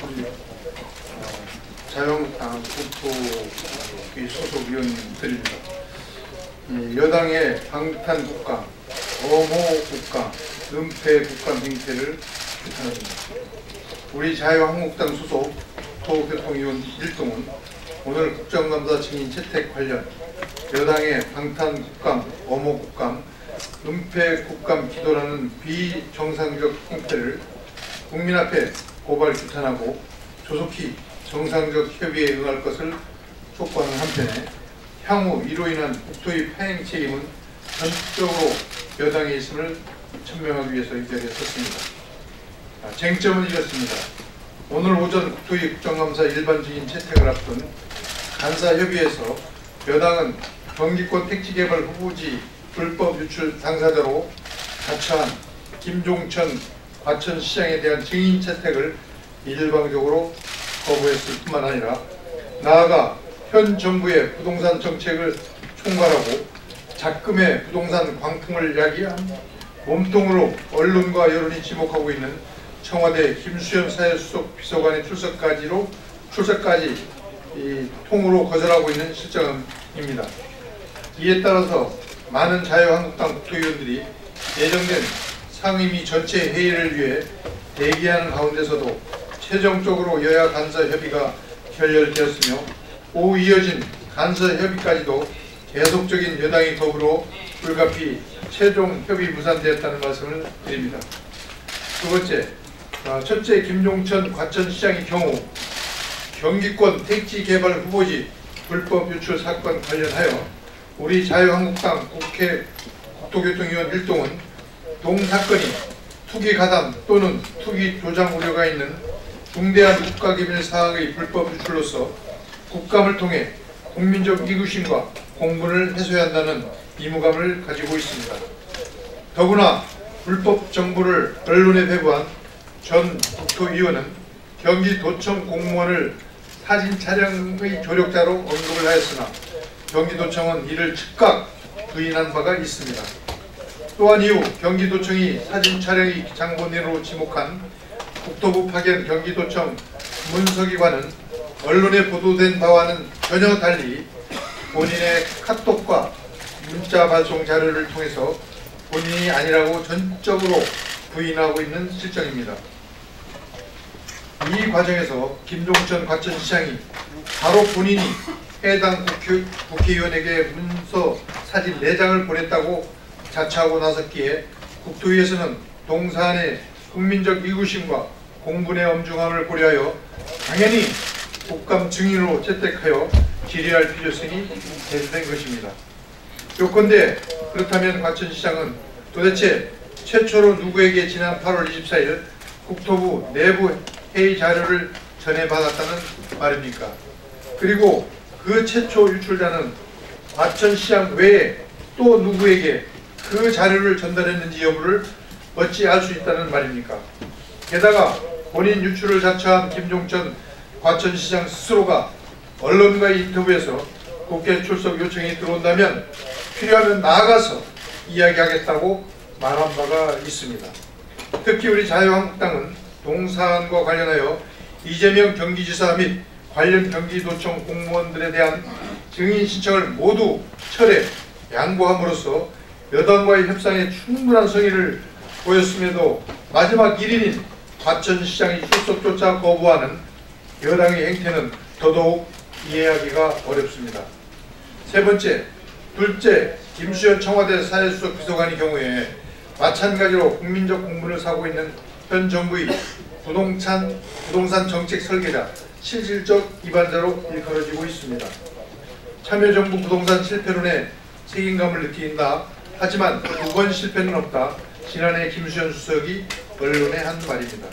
우리 자유한국당 국토위 소속 의원들입니다. 여당의 방탄 국감, 엄호 국감, 은폐 국감 행태를 규탄합니다. 우리 자유한국당 소속 국토교통위원 일동은 오늘 국정감사 증인 채택 관련 여당의 방탄 국감, 엄호 국감, 은폐 국감 기도라는 비정상적 행태를 국민 앞에 고발 규탄하고 조속히 정상적 협의에 응할 것을 촉구하는 한편에 향후 이로 인한 국토위 파행 책임은 전적으로 여당에 있음을 천명하기 위해서 이 자리에 섰습니다. 쟁점은 이렇습니다. 오늘 오전 국토위 국정감사 일반 증인 채택을 앞둔 간사협의회에서 여당은 경기권 택지개발 후보지 불법 유출 당사자로 자처한 김종천 과천시장에 대한 증인 채택을 일방적으로 거부했을 뿐만 아니라 나아가 현 정부의 부동산 정책을 총괄하고 작금의 부동산 광풍을 야기한 몸통으로 언론과 여론이 지목하고 있는 청와대 김수현 사회수석 비서관의 출석까지 통으로 거절하고 있는 실정입니다. 이에 따라서 많은 자유한국당 국토위원들이 예정된 상임위 전체 회의를 위해 대기하는 가운데서도 최종적으로 여야 간사 협의가 결렬되었으며 오후 이어진 간사 협의까지도 계속적인 여당이 더불어 불가피 최종 협의 무산되었다는 말씀을 드립니다. 두 번째, 첫째 김종천 과천시장의 경우 경기권 택지개발 후보지 불법 유출 사건 관련하여 우리 자유한국당 국토교통위원 일동은 동사건이 투기 가담 또는 투기 조장 우려가 있는 중대한 국가기밀 사항의 불법 유출로서 국감을 통해 국민적 이구심과 공분을 해소해야 한다는 의무감을 가지고 있습니다. 더구나 불법 정보를 언론에 배부한 전 국토위원은 경기도청 공무원을 사진 촬영의 조력자로 언급을 하였으나 경기도청은 이를 즉각 부인한 바가 있습니다. 또한 이후 경기도청이 사진 촬영의 장본인으로 지목한 국토부 파견 경기도청 문서기관은 언론에 보도된 바와는 전혀 달리 본인의 카톡과 문자 발송 자료를 통해서 본인이 아니라고 전적으로 부인하고 있는 실정입니다. 이 과정에서 김종천 과천시장이 바로 본인이 해당 국회의원에게 문서 사진 4장을 보냈다고 자처하고 나섰기에 국토위에서는 동사안의 국민적 이구심과 공분의 엄중함을 고려하여 당연히 국감 증인으로 채택하여 질의할 필요성이 대두된 것입니다. 요컨대 그렇다면 과천시장은 도대체 최초로 누구에게 지난 8월 24일 국토부 내부 회의 자료를 전해받았다는 말입니까? 그리고 그 최초 유출자는 과천시장 외에 또 누구에게 그 자료를 전달했는지 여부를 어찌 알 수 있다는 말입니까? 게다가 본인 유출을 자처한 김종천 과천시장 스스로가 언론과의 인터뷰에서 국회 출석 요청이 들어온다면 필요하면 나아가서 이야기하겠다고 말한 바가 있습니다. 특히 우리 자유한국당은 동사안과 관련하여 이재명 경기지사 및 관련 경기도청 공무원들에 대한 증인 신청을 모두 철회, 양보함으로써 여당과의 협상에 충분한 성의를 보였음에도 마지막 1인인 과천시장이 출석조차 거부하는 여당의 행태는 더더욱 이해하기가 어렵습니다. 세 번째, 둘째 김수현 청와대 사회수석 비서관의 경우에 마찬가지로 국민적 공분을 사고 있는 현 정부의 부동산 정책 설계자, 실질적 위반자로 일컬어지고 있습니다. 참여정부 부동산 실패론에 책임감을 느낀다. 하지만 두 번 실패는 없다. 지난해 김수현 수석이 언론에 한 말입니다.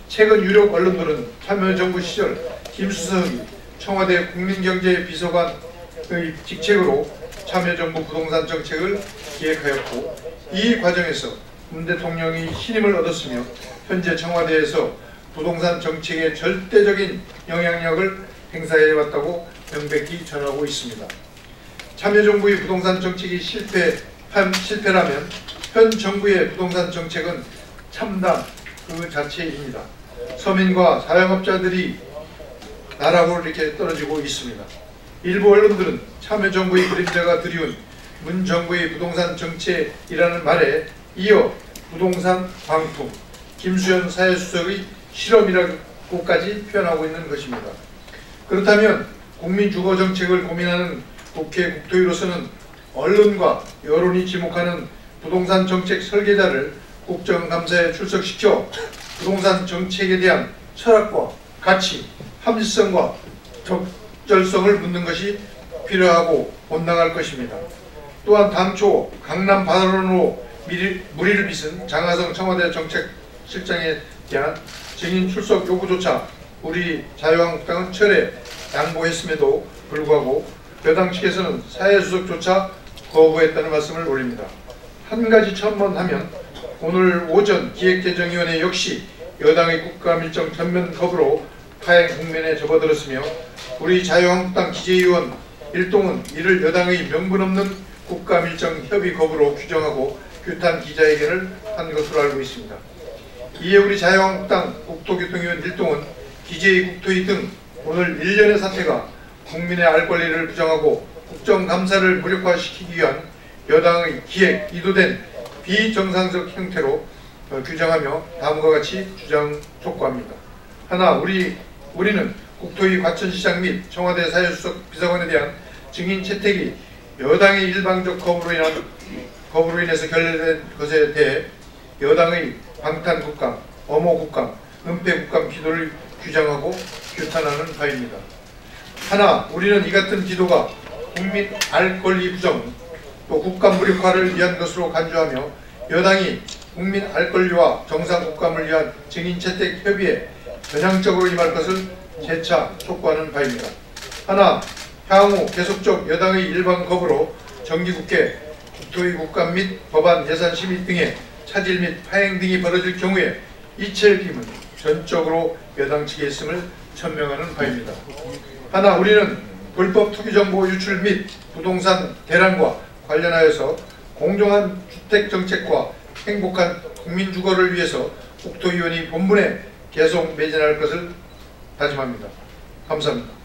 최근 유력 언론들은 참여정부 시절 김 수석이 청와대 국민경제비서관의 직책으로 참여정부 부동산 정책을 기획하였고 이 과정에서 문 대통령이 신임을 얻었으며 현재 청와대에서 부동산 정책에 절대적인 영향력을 행사해왔다고 명백히 전하고 있습니다. 참여정부의 부동산 정책이 실패라면 현 정부의 부동산 정책은 참담 그 자체입니다. 서민과 자영업자들이 나락으로 이렇게 떨어지고 있습니다. 일부 언론들은 참여정부의 그림자가 드리운 문 정부의 부동산 정책이라는 말에 이어 부동산 광풍, 김수현 사회수석의 실험이라고까지 표현하고 있는 것입니다. 그렇다면 국민주거정책을 고민하는 국회 국토위로서는 언론과 여론이 지목하는 부동산 정책 설계자를 국정감사에 출석시켜 부동산 정책에 대한 철학과 가치, 합리성과 적절성을 묻는 것이 필요하고 온당할 것입니다. 또한 당초 강남 발언으로 물의를 빚은 장하성 청와대 정책실장에 대한 증인 출석 요구조차 우리 자유한국당은 철회 양보했음에도 불구하고 여당 측에서는 사회수석조차 거부했다는 말씀을 올립니다. 한 가지 첨언하면 오늘 오전 기획재정위원회 역시 여당의 국감일정 전면 거부로 파행 국면에 접어들었으며 우리 자유한국당 기재위원 일동은 이를 여당의 명분 없는 국감일정 협의 거부로 규정하고 규탄 기자회견을 한 것으로 알고 있습니다. 이에 우리 자유한국당 국토교통위원 일동은 기재위 국토위 등 오늘 일련의 사태가 국민의 알 권리를 부정하고 국정감사를 무력화시키기 위한 여당의 기획, 의도된 비정상적 형태로 규정하며 다음과 같이 주장 촉구합니다. 하나, 우리는 국토위 과천시장 및 청와대 사회수석 비서관에 대한 증인 채택이 여당의 일방적 거부로 인해서 결렬된 것에 대해 여당의 방탄국감, 엄호국감, 은폐국감 기도를 규정하고 규탄하는 바입니다. 하나, 우리는 이 같은 기도가 국민 알 권리 부정, 또 국감 무력화를 위한 것으로 간주하며 여당이 국민 알 권리와 정상 국감을 위한 증인 채택 협의에 전향적으로 임할 것을 재차 촉구하는 바입니다. 하나, 향후 계속적 여당의 일방 거부로 정기국회, 국토위 국감 및 법안 예산 심의 등의 차질 및 파행 등이 벌어질 경우에 이체 책임은 전적으로 여당 측에 있음을 천명하는 바입니다. 하나, 우리는 불법 투기정보 유출 및 부동산 대란과 관련하여서 공정한 주택정책과 행복한 국민주거를 위해서 국토위원회 본분에 계속 매진할 것을 다짐합니다. 감사합니다.